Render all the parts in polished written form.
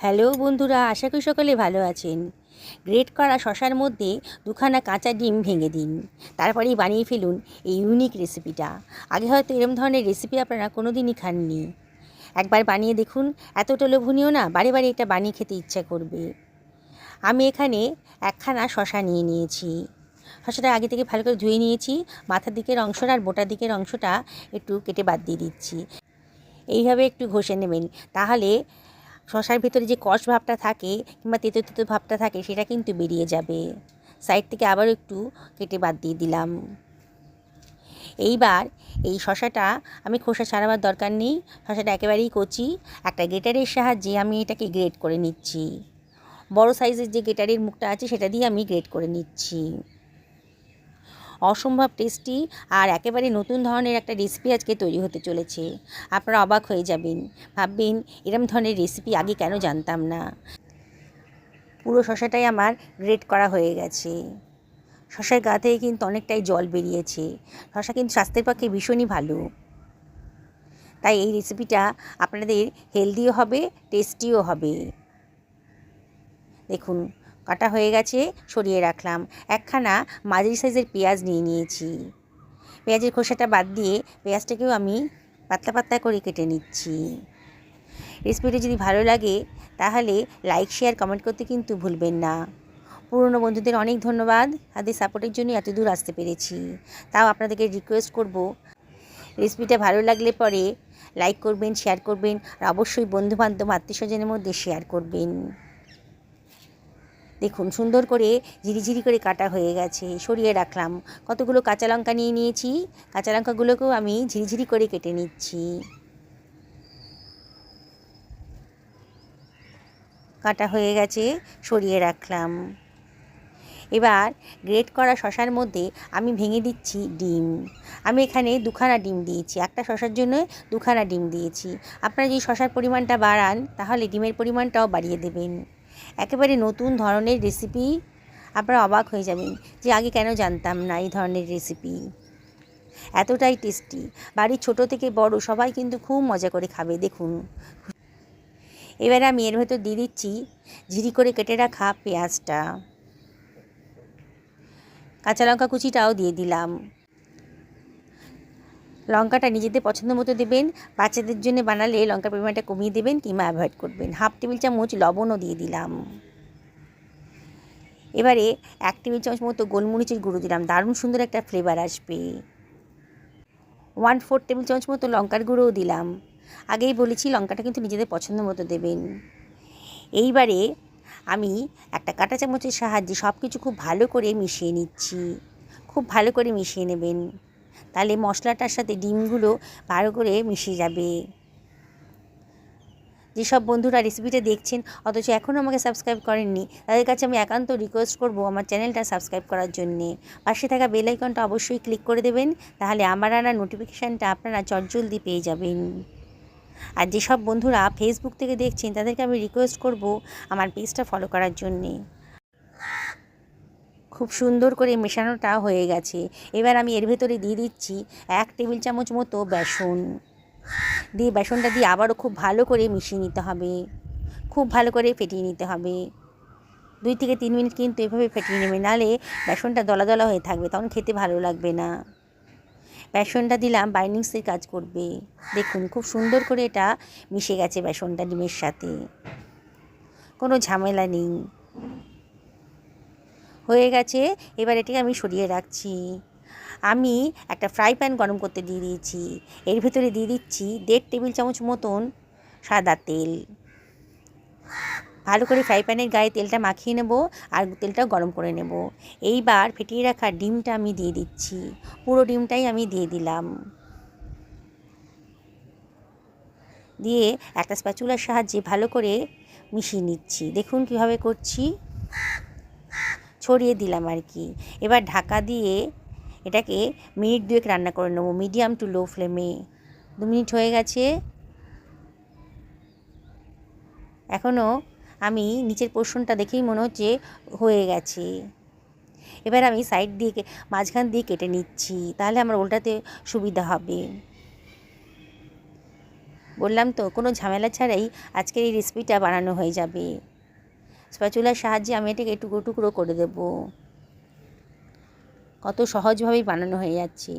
Hello বন্ধুরা, আশা করি সকলে ভালো আছেন। গ্রেট করা শশার মধ্যে দুখানা কাঁচা ডিম ভেঙে দিন, তারপরেই বানিয়ে ফেলুন এই ইউনিক রেসিপিটা। আগে হয়তো এরম ধরনের রেসিপি আপনারা কোনো দিনই খাননি। একবার বানিয়ে দেখুন, এতটা লোভনীয় না, বারে বারে এটা বানিয়ে খেতে ইচ্ছা করবে। আমি এখানে একখানা শশা নিয়ে নিয়েছি। শশাটা আগে থেকে ভালো করে ধুয়ে নিয়েছি। মাথার দিকের অংশটা আর বোটার দিকের অংশটা একটু কেটে বাদ দিয়ে দিচ্ছি। এইভাবে একটু ঘষে নেবেন, তাহলে শশার ভিতরে যে কষ ভাবটা থাকে কিংবা তেতো তেতো ভাবটা থাকে সেটা কিন্তু বেরিয়ে যাবে। সাইড থেকে আবারও একটু কেটে বাদ দিয়ে দিলাম। এইবার এই শশাটা আমি খোসা ছাড়াবার দরকার নেই, শশাটা একেবারেই কচি। একটা গ্রেটারের সাহায্যে আমি এটাকে গ্রেট করে নিচ্ছি। বড় সাইজের যে গ্রেটারের মুখটা আছে সেটা দিয়ে আমি গ্রেট করে নিচ্ছি। অসম্ভব টেস্টি আর একেবারে নতুন ধরনের একটা রেসিপি আজকে তৈরি হতে চলেছে। আপনারা অবাক হয়ে যাবেন, ভাববেন এরম ধরনের রেসিপি আগে কেন জানতাম না। পুরো শশাটাই আমার গ্রেট করা হয়ে গেছে। শশার গা থেকে কিন্তু অনেকটাই জল বেরিয়েছে। শশা কিন্তু স্বাস্থ্যের পক্ষে ভীষণই ভালো। তাই এই রেসিপিটা আপনাদের হেলদিও হবে, টেস্টিও হবে। দেখুন কাটা হয়ে গেছে, সরিয়ে রাখলাম। একখানা মাঝারি সাইজের পেঁয়াজ নিয়ে নিয়েছি। পেঁয়াজের খোসাটা বাদ দিয়ে পেঁয়াজটাকেও আমি পাতলা পাতলা করে কেটে নিচ্ছি। রেসিপিটা যদি ভালো লাগে তাহলে লাইক, শেয়ার, কমেন্ট করতে কিন্তু ভুলবেন না। পুরনো বন্ধুদের অনেক ধন্যবাদ, তাদের সাপোর্টের জন্য এত দূর আসতে পেরেছি। তাও আপনাদেরকে রিকোয়েস্ট করব, রেসিপিটা ভালো লাগলে পরে লাইক করবেন, শেয়ার করবেন, আর অবশ্যই বন্ধুবান্ধব আত্মীয়স্বজনের মধ্যে শেয়ার করবেন। দেখুন সুন্দর করে ঝিরিঝিরি করে কাটা হয়ে গেছে, সরিয়ে রাখলাম। কতগুলো কাঁচা লঙ্কা নিয়ে নিয়েছি, কাঁচা লঙ্কাগুলোকেও আমি ঝিরিঝিরি করে কেটে নিচ্ছি। কাটা হয়ে গেছে, সরিয়ে রাখলাম। এবার গ্রেট করা শশার মধ্যে আমি ভেঙে দিচ্ছি ডিম। আমি এখানে দুখানা ডিম দিয়েছি, একটা শশার জন্য দুখানা ডিম দিয়েছি। আপনারা যদি শশার পরিমাণটা বাড়ান তাহলে ডিমের পরিমাণটাও বাড়িয়ে দেবেন। একেবারে নতুন ধরনের রেসিপি, আপনারা অবাক হয়ে যাবেন যে আগে কেন জানতাম না এই ধরনের রেসিপি। এতটাই টেস্টি, বাড়ির ছোট থেকে বড় সবাই কিন্তু খুব মজা করে খাবে। দেখুন এবারে আমি এর ভেতর দিয়ে দিচ্ছি ঝিরি করে কেটে রাখা পেঁয়াজটা, কাঁচা লঙ্কা কুচিটাও দিয়ে দিলাম। লঙ্কাটা নিজেদের পছন্দ মতো দেবেন, বাচ্চাদের জন্য বানালে লঙ্কার পরিমাণটা কমিয়ে দেবেন কিংবা অ্যাভয়েড করবেন। হাফ টেবিল চামচ লবণও দিয়ে দিলাম। এবারে 1 টেবিল চামচ মতো গোলমরিচের গুঁড়ো দিলাম, দারুণ সুন্দর একটা ফ্লেভার আসবে। 1/4 টেবিল চামচ মতো লঙ্কার গুঁড়োও দিলাম। আগেই বলেছি লঙ্কাটা কিন্তু নিজেদের পছন্দ মতো দেবেন। এইবারে আমি একটা কাঁটা চামচের সাহায্যে সব কিছু খুব ভালো করে মিশিয়ে নিচ্ছি। খুব ভালো করে মিশিয়ে নেবেন, তাহলে মশলাটার সাথে ডিমগুলো ভালো করে মিশে যাবে। যেসব বন্ধুরা রেসিপিটা দেখছেন অথচ এখনও আমাকে সাবস্ক্রাইব করেননি, তাদের কাছে আমি একান্ত রিকোয়েস্ট করব আমার চ্যানেলটা সাবস্ক্রাইব করার জন্যে। পাশে থাকা বেল আইকনটা অবশ্যই ক্লিক করে দেবেন, তাহলে আমার আনা নোটিফিকেশানটা আপনারা চটজলদি পেয়ে যাবেন। আর যেসব বন্ধুরা ফেসবুক থেকে দেখছেন তাদেরকে আমি রিকোয়েস্ট করব আমার পেজটা ফলো করার জন্যে। খুব সুন্দর করে মেশানোটা হয়ে গেছে। এবার আমি এর ভেতরে দিয়ে দিচ্ছি 1 টেবিল চামচ মতো বেসন। দিয়ে বেসনটা দিয়ে আবারও খুব ভালো করে মিশিয়ে নিতে হবে, খুব ভালো করে ফেটিয়ে নিতে হবে। 2 থেকে 3 মিনিট কিন্তু এভাবে ফেটিয়ে নেবে, নাহলে বেসনটা দলা দলা হয়ে থাকবে, তখন খেতে ভালো লাগবে না। বেসনটা দিলাম বাইন্ডিংসের কাজ করবে। দেখুন খুব সুন্দর করে এটা মিশে গেছে বেসনটা ডিমের সাথে, কোনো ঝামেলা নেই, হয়ে গেছে। এবার এটাকে আমি সরিয়ে রাখছি। আমি একটা ফ্রাই প্যান গরম করতে দিয়ে দিয়েছি, এর ভিতরে দিয়ে দিচ্ছি 1.5 টেবিল চামচ মতন সাদা তেল। ভালো করে ফ্রাই প্যানের গায়ে তেলটা মাখিয়ে নেব আর তেলটাও গরম করে নেব। এইবার ফেটিয়ে রাখা ডিমটা আমি দিয়ে দিচ্ছি, পুরো ডিমটাই আমি দিয়ে দিলাম। দিয়ে একটা স্প্যাচুলার সাহায্যে ভালো করে মিশিয়ে নিচ্ছি। দেখুন কীভাবে করছি, ছড়িয়ে দিলাম আর কি। এবার ঢাকা দিয়ে এটাকে মিনিট 2 রান্না করে নেবো মিডিয়াম টু লো ফ্লেমে। 2 মিনিট হয়ে গেছে, এখনও আমি নিচের পোর্শনটা দেখেই মনে হচ্ছে হয়ে গেছে। এবার আমি সাইড দিয়ে মাঝখান দিয়ে কেটে নিচ্ছি, তাহলে আমার উল্টাতে সুবিধা হবে। বললাম তো, কোনো ঝামেলা ছাড়াই আজকের এই রেসিপিটা বানানো হয়ে যাবে। স্প্যাচুলার সাহায্যে আমি এটাকে টুকরো টুকরো করে দেব। কত সহজভাবেই বানানো হয়ে যাচ্ছে।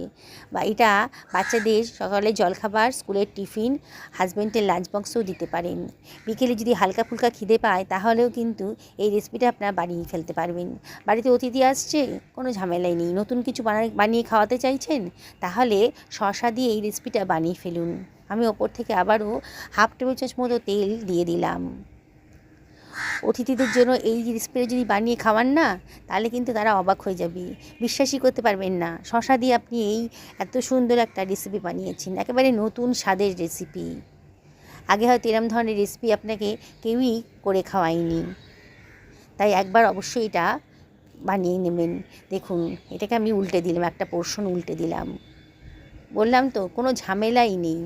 বা এটা বাচ্চাদের সকালে জলখাবার, স্কুলের টিফিন, হাজব্যান্ডের লাঞ্চ বক্সেও দিতে পারেন। বিকেলে যদি হালকা ফুলকা খিদে পায় তাহলেও কিন্তু এই রেসিপিটা আপনারা বানিয়ে ফেলতে পারবেন। বাড়িতে অতিথি আসছে, কোনো ঝামেলাই নেই। নতুন কিছু বানিয়ে খাওয়াতে চাইছেন, তাহলে শসা দিয়ে এই রেসিপিটা বানিয়ে ফেলুন। আমি ওপর থেকে আবারও হাফ টেবিল চামচ মতো তেল দিয়ে দিলাম। অতিথিদের জন্য এই রেসিপিটা যদি বানিয়ে খাওয়ান না, তাহলে কিন্তু তারা অবাক হয়ে যাবে, বিশ্বাসই করতে পারবেন না শসা দিয়ে আপনি এই এত সুন্দর একটা রেসিপি বানিয়েছেন। একেবারে নতুন স্বাদের রেসিপি। আগে হয়তো এরম ধরনের রেসিপি আপনাকে কেউই করে খাওয়ায়নি, তাই একবার অবশ্যই এটা বানিয়ে নেবেন। দেখুন, এটাকে আমি উল্টে দিলাম, একটা পোর্শন উল্টে দিলাম। বললাম তো, কোনো ঝামেলাই নেই।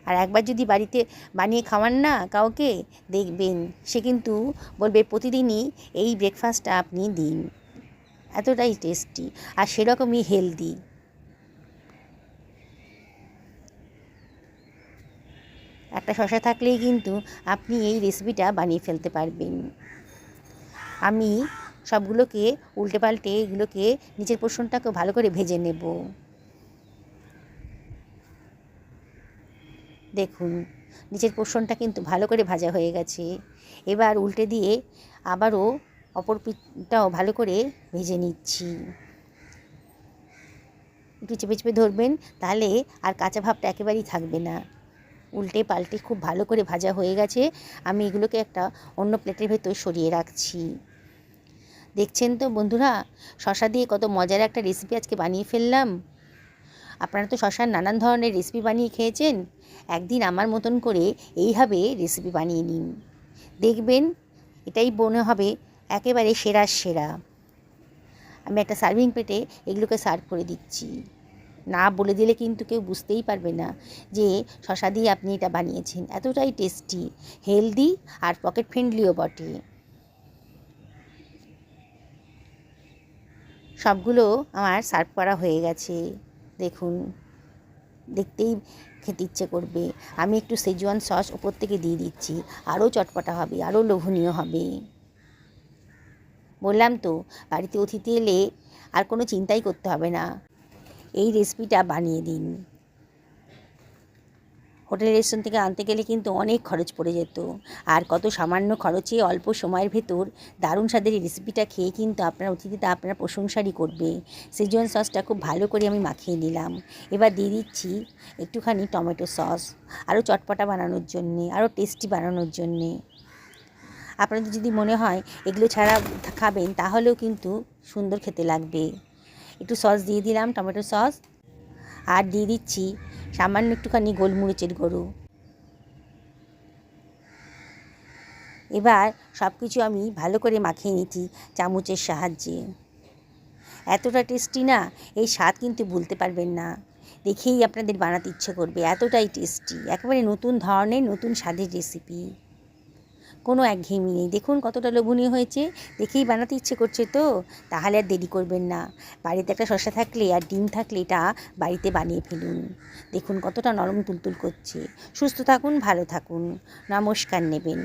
আর একবার যদি বাড়িতে বানিয়ে খাওয়ান না কাউকে, দেখবেন সে কিন্তু বলবে প্রতিদিনই এই ব্রেকফাস্টটা আপনি দিন। এতটাই টেস্টি আর সেরকমই হেলদি। একটা শসা থাকলেই কিন্তু আপনি এই রেসিপিটা বানিয়ে ফেলতে পারবেন। আমি সবগুলোকে উল্টে পাল্টে এগুলোকে নিচের পোর্শনটাকে ভালো করে ভেজে নেব। দেখুন, নিচের পোর্শনটা কিন্তু ভালো করে ভাজা হয়ে গেছে। এবার উল্টে দিয়ে আবারও অপর পিঠটাও ভালো করে ভেজে নিচ্ছি। একটু চেপে চেপে ধরবেন, তাহলে আর কাঁচা ভাবটা একেবারেই থাকবে না। উল্টে পাল্টে খুব ভালো করে ভাজা হয়ে গেছে। আমি এগুলোকে একটা অন্য প্লেটের ভেতর সরিয়ে রাখছি। দেখছেন তো বন্ধুরা, শসা দিয়ে কত মজার একটা রেসিপি আজকে বানিয়ে ফেললাম। আপনারা তো শসার নানান ধরনের রেসিপি বানিয়ে খেয়েছেন। একদিন আমার মতন করে এইভাবে রেসিপি বানিয়ে নিন, দেখবেন এটাই মনে হবে একেবারে সেরা সেরা। আমি একটা সার্ভিং প্লেটে এগুলোকে সার্ভ করে দিচ্ছি। না বলে দিলে কিন্তু কেউ বুঝতেই পারবে না যে শসা দিয়ে আপনি এটা বানিয়েছেন। এতটাই টেস্টি, হেলদি আর পকেট ফ্রেন্ডলিও বটে। সবগুলো আমার সার্ভ করা হয়ে গেছে। দেখুন, দেখতেই খেতে ইচ্ছে করবে। আমি একটু সেজওয়ান সস ওপর থেকে দিয়ে দিচ্ছি, আরও চটপটা হবে, আরও লোভনীয় হবে। বললাম তো, বাড়িতে অতিথি এলে আর কোনো চিন্তাই করতে হবে না, এই রেসিপিটা বানিয়ে দিন। হোটেল রেস্টুরেন্ট থেকে আনতে গেলে কিন্তু অনেক খরচ পড়ে যেত, আর কত সামান্য খরচে অল্প সময়ের ভেতর দারুণ স্বাদের এই রেসিপিটা খেয়ে কিন্তু আপনার অতিথিটা আপনার প্রশংসারই করবে। সেজওয়ান সসটা খুব ভালো করে আমি মাখিয়ে নিলাম। এবার দিয়ে দিচ্ছি একটুখানি টমেটো সস, আরও চটপটা বানানোর জন্যে, আরও টেস্টি বানানোর জন্যে। আপনাদের যদি মনে হয় এগুলো ছাড়া খাবেন, তাহলেও কিন্তু সুন্দর খেতে লাগবে। একটু সস দিয়ে দিলাম, টমেটো সস, আর দিয়ে দিচ্ছি সামান্য একটুখানি গোলমরিচের গুঁড়ো। এবার সব কিছু আমি ভালো করে মাখিয়ে নিচ্ছি চামচের সাহায্যে। এতটা টেস্টি না, এই স্বাদ কিন্তু ভুলতে পারবেন না। দেখেই আপনাদের বানাতে ইচ্ছে করবে, এতটাই টেস্টি। একেবারে নতুন ধরনের নতুন স্বাদের রেসিপি, কোনো একঘেয়েমি নেই। দেখুন কতটা লোভনীয় হয়েছে, দেখেই বানাতে ইচ্ছে করছে তো। তাহলে আর দেরি করবেন না, বাড়িতে একটা শসা থাকলে আর ডিম থাকলে এটা বাড়িতে বানিয়ে ফেলুন। দেখুন কতটা নরম তুলতুল করছে। সুস্থ থাকুন, ভালো থাকুন, নমস্কার নেবেন।